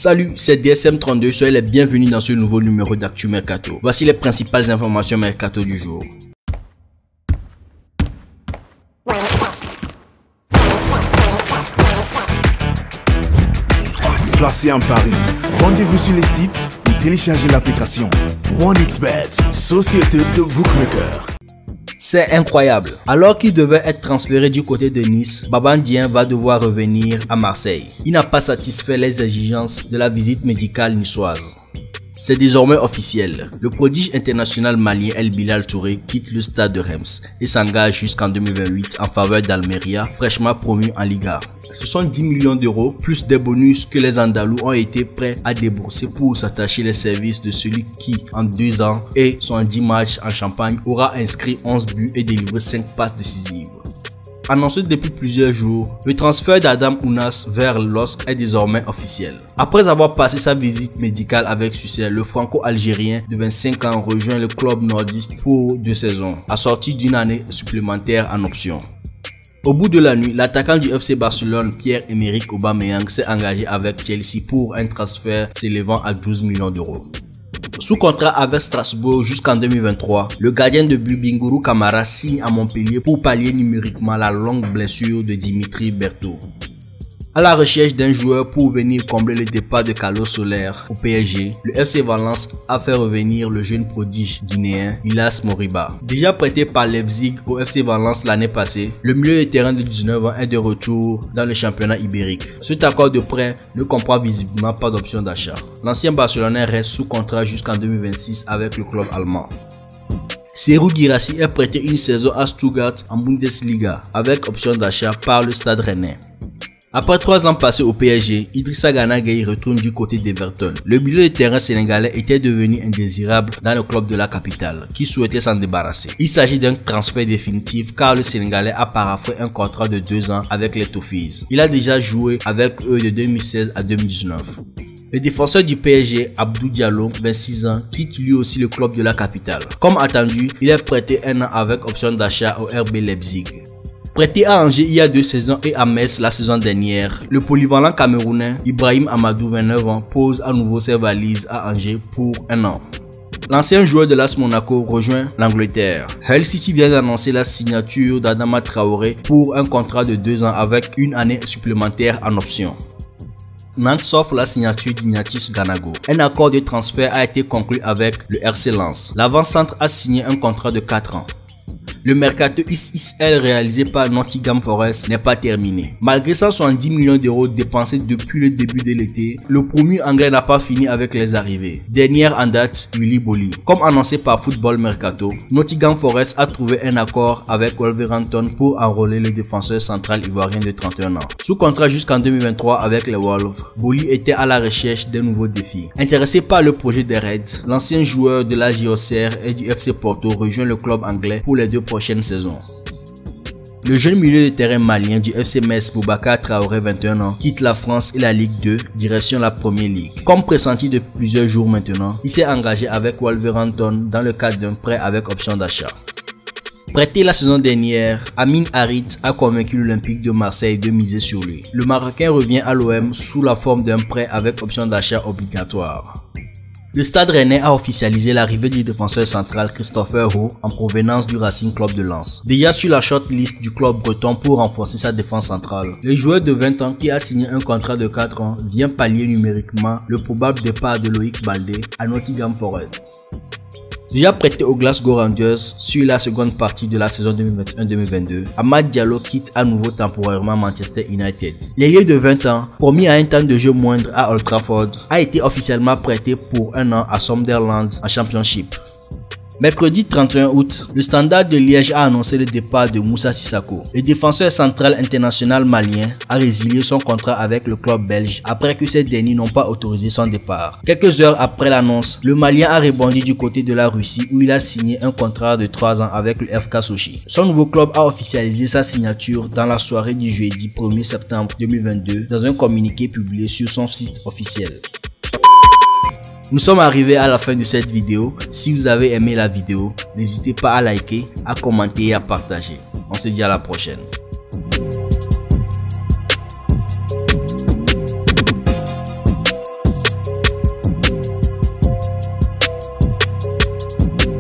Salut, c'est DSM32, soyez les bienvenus dans ce nouveau numéro d'Actu Mercato. Voici les principales informations Mercato du jour. Placez un pari. Rendez-vous sur les sites ou téléchargez l'application OneXBet, société de bookmaker. C'est incroyable. Alors qu'il devait être transféré du côté de Nice, Baba Ndiaye va devoir revenir à Marseille. Il n'a pas satisfait les exigences de la visite médicale niçoise. C'est désormais officiel. Le prodige international malien El Bilal Touré quitte le stade de Reims et s'engage jusqu'en 2028 en faveur d'Almeria, fraîchement promu en Liga. Ce sont 10 millions d'euros plus des bonus que les Andalous ont été prêts à débourser pour s'attacher les services de celui qui, en 2 ans et son 10 matchs en Champagne, aura inscrit 11 buts et délivré 5 passes décisives. Annoncé depuis plusieurs jours, le transfert d'Adam Ounas vers LOSC est désormais officiel. Après avoir passé sa visite médicale avec succès, le franco-algérien de 25 ans rejoint le club nordiste pour 2 saisons, assorti d'une année supplémentaire en option. Au bout de la nuit, l'attaquant du FC Barcelone, Pierre-Emerick Aubameyang, s'est engagé avec Chelsea pour un transfert s'élevant à 12 millions d'euros. Sous contrat avec Strasbourg jusqu'en 2023, le gardien de but Bingourou Kamara signe à Montpellier pour pallier numériquement la longue blessure de Dimitri Berthaud. À la recherche d'un joueur pour venir combler le départ de Carlos Soler au PSG, le FC Valence a fait revenir le jeune prodige guinéen Ilas Moriba. Déjà prêté par Leipzig au FC Valence l'année passée, le milieu de terrain de 19 ans est de retour dans le championnat ibérique. Cet accord de prêt ne comprend visiblement pas d'option d'achat. L'ancien Barcelonais reste sous contrat jusqu'en 2026 avec le club allemand. Serhou Guirassy est prêté une saison à Stuttgart en Bundesliga avec option d'achat par le Stade Rennais. Après 3 ans passés au PSG, Idrissa Gana Gueye retourne du côté d'Everton. Le milieu de terrain sénégalais était devenu indésirable dans le club de la capitale, qui souhaitait s'en débarrasser. Il s'agit d'un transfert définitif car le Sénégalais a paraphé un contrat de 2 ans avec les Toffees. Il a déjà joué avec eux de 2016 à 2019. Le défenseur du PSG, Abdou Diallo, 26 ans, quitte lui aussi le club de la capitale. Comme attendu, il est prêté 1 an avec option d'achat au RB Leipzig. Prêté à Angers il y a 2 saisons et à Metz la saison dernière, le polyvalent camerounais Ibrahim Amadou, 29 ans, pose à nouveau ses valises à Angers pour 1 an. L'ancien joueur de l'AS Monaco rejoint l'Angleterre. Hull City vient d'annoncer la signature d'Adama Traoré pour un contrat de 2 ans avec une année supplémentaire en option. Nantes s'offre la signature d'Ignatius Ganago. Un accord de transfert a été conclu avec le RC Lens. L'avant-centre a signé un contrat de 4 ans. Le mercato XXL réalisé par Nottingham Forest n'est pas terminé. Malgré 170 millions d'euros dépensés depuis le début de l'été, le promu anglais n'a pas fini avec les arrivées. Dernière en date, Willy Bolly. Comme annoncé par Football Mercato, Nottingham Forest a trouvé un accord avec Wolverhampton pour enrôler le défenseur central ivoirien de 31 ans. Sous contrat jusqu'en 2023 avec les Wolves, Bolly était à la recherche d'un nouveau défi. Intéressé par le projet des Reds, l'ancien joueur de la JOCR et du FC Porto rejoint le club anglais pour les 2 prochaine saison. Le jeune milieu de terrain malien du FC Metz, Boubacar Traoré, 21 ans, quitte la France et la Ligue 2, direction la Premier League. Comme pressenti depuis plusieurs jours maintenant, il s'est engagé avec Wolverhampton dans le cadre d'un prêt avec option d'achat. Prêté la saison dernière, Amin Harit a convaincu l'Olympique de Marseille de miser sur lui. Le Marocain revient à l'OM sous la forme d'un prêt avec option d'achat obligatoire. Le Stade Rennais a officialisé l'arrivée du défenseur central Christopher Roux en provenance du Racing Club de Lens. Déjà sur la shortlist du club breton pour renforcer sa défense centrale, le joueur de 20 ans qui a signé un contrat de 4 ans vient pallier numériquement le probable départ de Loïc Baldé à Nottingham Forest. Déjà prêté aux Glasgow Rangers sur la seconde partie de la saison 2021-2022, Amad Diallo quitte à nouveau temporairement Manchester United. L'ailier de 20 ans, promis à un temps de jeu moindre à Old Trafford, a été officiellement prêté pour 1 an à Sunderland en Championship. Mercredi 31 août, le Standard de Liège a annoncé le départ de Moussa Sissako. Le défenseur central international malien a résilié son contrat avec le club belge après que ces derniers n'ont pas autorisé son départ. Quelques heures après l'annonce, le Malien a rebondi du côté de la Russie où il a signé un contrat de 3 ans avec le FK Sochi. Son nouveau club a officialisé sa signature dans la soirée du jeudi 1er septembre 2022 dans un communiqué publié sur son site officiel. Nous sommes arrivés à la fin de cette vidéo. Si vous avez aimé la vidéo, n'hésitez pas à liker, à commenter et à partager. On se dit à la prochaine.